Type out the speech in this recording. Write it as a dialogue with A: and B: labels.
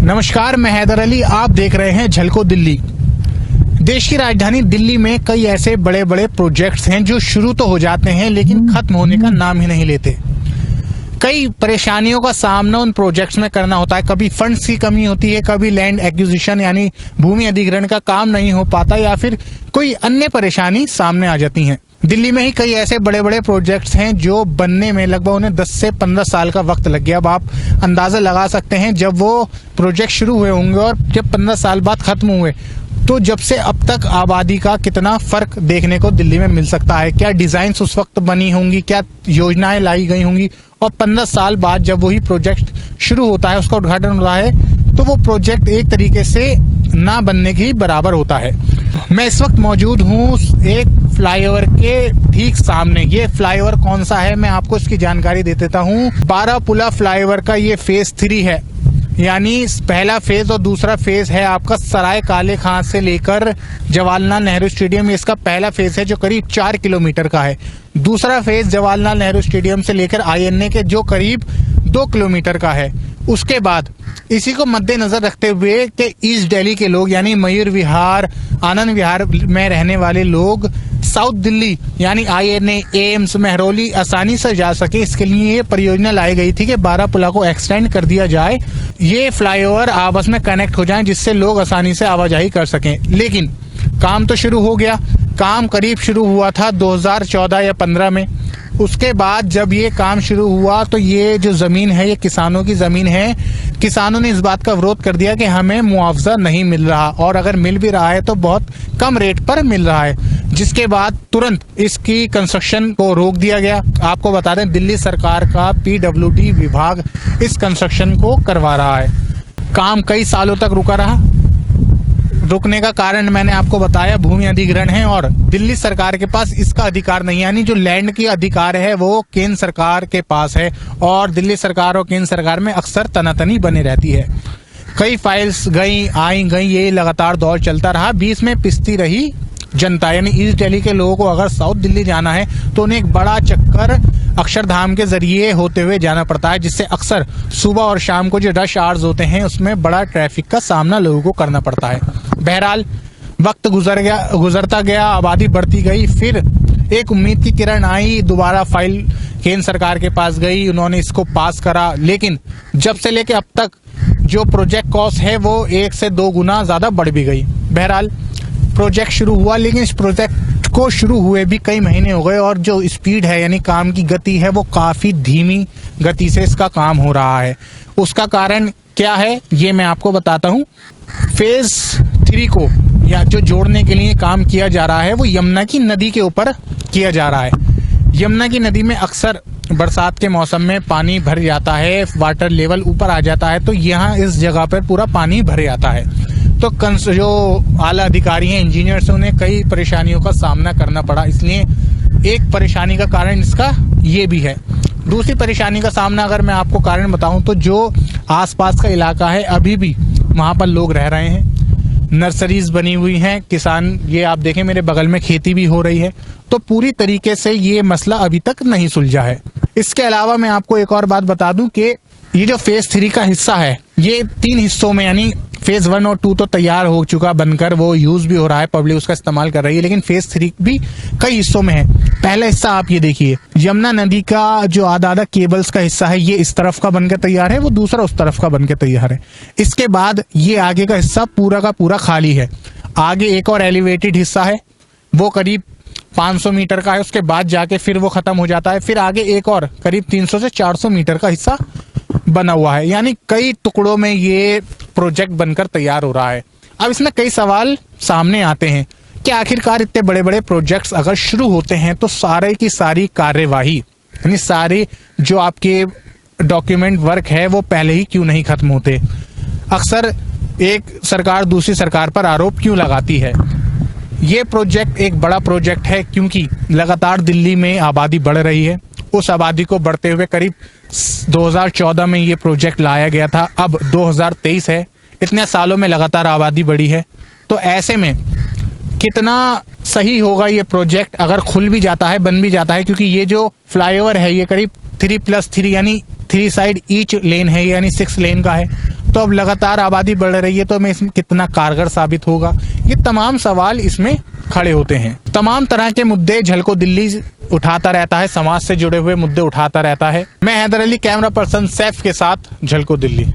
A: नमस्कार, मैं हैदर अली। आप देख रहे हैं झलको दिल्ली। देश की राजधानी दिल्ली में कई ऐसे बड़े बड़े प्रोजेक्ट्स हैं जो शुरू तो हो जाते हैं लेकिन खत्म होने का नाम ही नहीं लेते। कई परेशानियों का सामना उन प्रोजेक्ट्स में करना होता है। कभी फंड्स की कमी होती है, कभी लैंड एक्विजिशन यानी भूमि अधिग्रहण का काम नहीं हो पाता, या फिर कोई अन्य परेशानी सामने आ जाती है। दिल्ली में ही कई ऐसे बड़े बड़े प्रोजेक्ट्स हैं जो बनने में लगभग उन्हें 10 से 15 साल का वक्त लग गया। अब आप अंदाजा लगा सकते हैं जब वो प्रोजेक्ट शुरू हुए होंगे और जब 15 साल बाद खत्म हुए तो जब से अब तक आबादी का कितना फर्क देखने को दिल्ली में मिल सकता है। क्या डिजाइन्स उस वक्त बनी होंगी, क्या योजनाएं लाई गई होंगी, और 15 साल बाद जब वही प्रोजेक्ट शुरू होता है, उसका उद्घाटन होता है, तो वो प्रोजेक्ट एक तरीके से ना बनने के बराबर होता है। मैं इस वक्त मौजूद हूँ एक फ्लाईओवर के ठीक सामने। ये फ्लाईओवर कौन सा है, मैं आपको इसकी जानकारी दे देता हूँ। बारापुला फ्लाईओवर का ये फेज 3 है, यानी पहला फेज और दूसरा फेज है आपका सराय काले खां से लेकर जवाहरलाल नेहरू स्टेडियम। इसका पहला फेज है जो करीब 4 किलोमीटर का है। दूसरा फेज जवाहरलाल नेहरू स्टेडियम से लेकर INA के जो करीब 2 किलोमीटर का है। उसके बाद इसी को मद्देनजर रखते हुए कि ईस्ट दिल्ली के लोग यानी मयूर विहार, आनंद विहार में रहने वाले लोग साउथ दिल्ली यानी INA, एम्स, महरौली आसानी से जा सके, इसके लिए ये परियोजना लाई गई थी कि बारापुला को एक्सटेंड कर दिया जाए, ये फ्लाईओवर आपस में कनेक्ट हो जाएं जिससे लोग आसानी से आवाजाही कर सकें। लेकिन काम तो शुरू हो गया। काम करीब शुरू हुआ था 2014 या 15 में। उसके बाद जब ये काम शुरू हुआ तो ये जो जमीन है ये किसानों की जमीन है। किसानों ने इस बात का विरोध कर दिया कि हमें मुआवजा नहीं मिल रहा, और अगर मिल भी रहा है तो बहुत कम रेट पर मिल रहा है, जिसके बाद तुरंत इसकी कंस्ट्रक्शन को रोक दिया गया। आपको बता दें दिल्ली सरकार का PWD विभाग इस कंस्ट्रक्शन को करवा रहा है। काम कई सालों तक रुका रहा। रुकने का कारण मैंने आपको बताया, भूमि अधिग्रहण है और दिल्ली सरकार के पास इसका अधिकार नहीं, यानी जो लैंड की अधिकार है वो केंद्र सरकार के पास है, और दिल्ली सरकार और केंद्र सरकार में अक्सर तनातनी बनी रहती है। कई फाइल्स गई आई गई, ये लगातार दौर चलता रहा। बीच में पिसती रही जनता, यानी ईस्ट दिल्ली के लोगों को अगर साउथ दिल्ली जाना है तो उन्हें एक बड़ा चक्कर अक्षरधाम के जरिए होते हुए जाना पड़ता है, जिससे अक्सर सुबह और शाम को जो रश आवर्स होते हैं उसमें बड़ा ट्रैफिक का सामना लोगों को करना पड़ता है। बहरहाल वक्त गुजरता गया, आबादी बढ़ती गई, फिर एक उम्मीद की किरण आई। दोबारा फाइल केंद्र सरकार के पास गई, उन्होंने इसको पास करा, लेकिन जब से लेके अब तक जो प्रोजेक्ट कॉस्ट है वो 1 से 2 गुना ज्यादा बढ़ भी गई। बहरहाल प्रोजेक्ट शुरू हुआ, लेकिन इस प्रोजेक्ट को शुरू हुए भी कई महीने हो गए और जो स्पीड है यानी काम की गति है वो काफी धीमी गति से इसका काम हो रहा है। उसका कारण क्या है ये मैं आपको बताता हूँ। फेज 3 को या जो जोड़ने के लिए काम किया जा रहा है वो यमुना की नदी के ऊपर किया जा रहा है। यमुना की नदी में अक्सर बरसात के मौसम में पानी भर जाता है, वाटर लेवल ऊपर आ जाता है, तो यहाँ इस जगह पर पूरा पानी भर जाता है। तो जो आला अधिकारी हैं, इंजीनियर्स हैं, उन्हें कई परेशानियों का सामना करना पड़ा। इसलिए एक परेशानी का कारण इसका ये भी है। दूसरी परेशानी का सामना अगर मैं आपको कारण बताऊं तो जो आसपास का इलाका है अभी भी वहां पर लोग रह रहे हैं, नर्सरीज बनी हुई हैं, किसान, ये आप देखें मेरे बगल में खेती भी हो रही है, तो पूरी तरीके से ये मसला अभी तक नहीं सुलझा है। इसके अलावा मैं आपको एक और बात बता दूं कि ये जो फेज 3 का हिस्सा है ये 3 हिस्सों में, यानी फेज 1 और 2 तो तैयार हो चुका बनकर, वो यूज भी हो रहा है, पब्लिक उसका इस्तेमाल कर रही है, लेकिन फेज 3 भी कई हिस्सों में है। पहला हिस्सा आप ये देखिए, यमुना नदी का जो आधा केबल्स का हिस्सा है ये इस तरफ का बनकर तैयार है, वो दूसरा उस तरफ का बनकर तैयार है। इसके बाद ये आगे का हिस्सा पूरा का पूरा खाली है। आगे एक और एलिवेटेड हिस्सा है, वो करीब 500 मीटर का है, उसके बाद जाके फिर वो खत्म हो जाता है। फिर आगे एक और करीब 300 से 400 मीटर का हिस्सा बना हुआ है, यानी कई टुकड़ों में ये प्रोजेक्ट बनकर तैयार हो रहा है। अब इसमें कई सवाल सामने आते हैं कि आखिरकार इतने बड़े बड़े प्रोजेक्ट्स अगर शुरू होते हैं तो सारे की सारी कार्यवाही यानी सारे जो आपके डॉक्यूमेंट वर्क है वो पहले ही क्यों नहीं खत्म होते। अक्सर एक सरकार दूसरी सरकार पर आरोप क्यों लगाती है। ये प्रोजेक्ट एक बड़ा प्रोजेक्ट है क्योंकि लगातार दिल्ली में आबादी बढ़ रही है। उस आबादी को बढ़ते हुए करीब 2014 में ये प्रोजेक्ट लाया गया था, अब 2023 है, इतने सालों में लगातार आबादी बढ़ी है। तो ऐसे में कितना सही होगा ये प्रोजेक्ट अगर खुल भी जाता है, बन भी जाता है, क्योंकि ये जो फ्लाईओवर है ये करीब 3+3 यानी 3 साइड ईच लेन है यानी 6 लेन का है, तो अब लगातार आबादी बढ़ रही है तो हमें इसमें कितना कारगर साबित होगा, ये तमाम सवाल इसमें खड़े होते हैं। तमाम तरह के मुद्दे झलको दिल्ली उठाता रहता है, समाज से जुड़े हुए मुद्दे उठाता रहता है। मैं हैदर अली, कैमरा पर्सन सैफ के साथ, झलको दिल्ली।